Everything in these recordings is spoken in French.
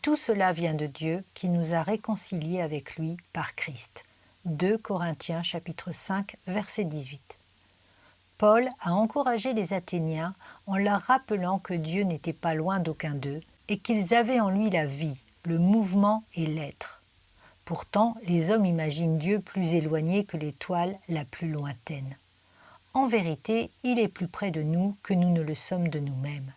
tout cela vient de Dieu qui nous a réconciliés avec lui par Christ. 2 Corinthiens chapitre 5 verset 18. Paul a encouragé les Athéniens en leur rappelant que Dieu n'était pas loin d'aucun d'eux et qu'ils avaient en lui la vie, le mouvement et l'être. Pourtant, les hommes imaginent Dieu plus éloigné que l'étoile la plus lointaine. En vérité, il est plus près de nous que nous ne le sommes de nous-mêmes.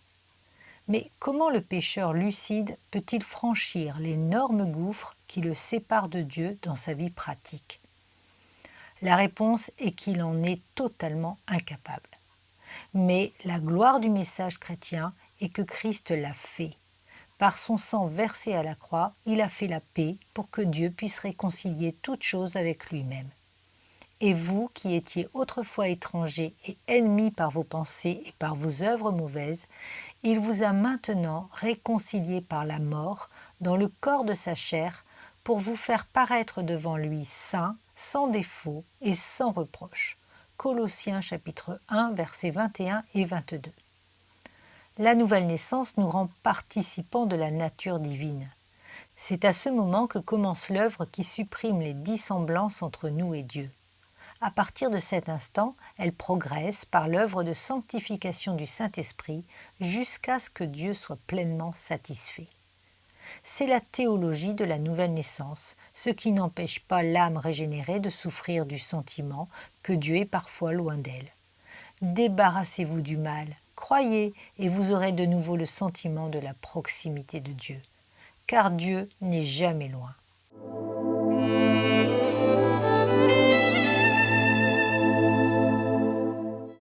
Mais comment le pécheur lucide peut-il franchir l'énorme gouffre qui le sépare de Dieu dans sa vie pratique ? La réponse est qu'il en est totalement incapable. Mais la gloire du message chrétien est que Christ l'a fait. Par son sang versé à la croix, il a fait la paix pour que Dieu puisse réconcilier toutes choses avec lui-même. Et vous qui étiez autrefois étrangers et ennemis par vos pensées et par vos œuvres mauvaises, il vous a maintenant réconciliés par la mort dans le corps de sa chair pour vous faire paraître devant lui saint, sans défaut et sans reproche. Colossiens chapitre 1 versets 21 et 22. La nouvelle naissance nous rend participants de la nature divine. C'est à ce moment que commence l'œuvre qui supprime les dissemblances entre nous et Dieu. À partir de cet instant, elle progresse par l'œuvre de sanctification du Saint-Esprit jusqu'à ce que Dieu soit pleinement satisfait. C'est la théologie de la nouvelle naissance, ce qui n'empêche pas l'âme régénérée de souffrir du sentiment que Dieu est parfois loin d'elle. Débarrassez-vous du mal, croyez et vous aurez de nouveau le sentiment de la proximité de Dieu, car Dieu n'est jamais loin.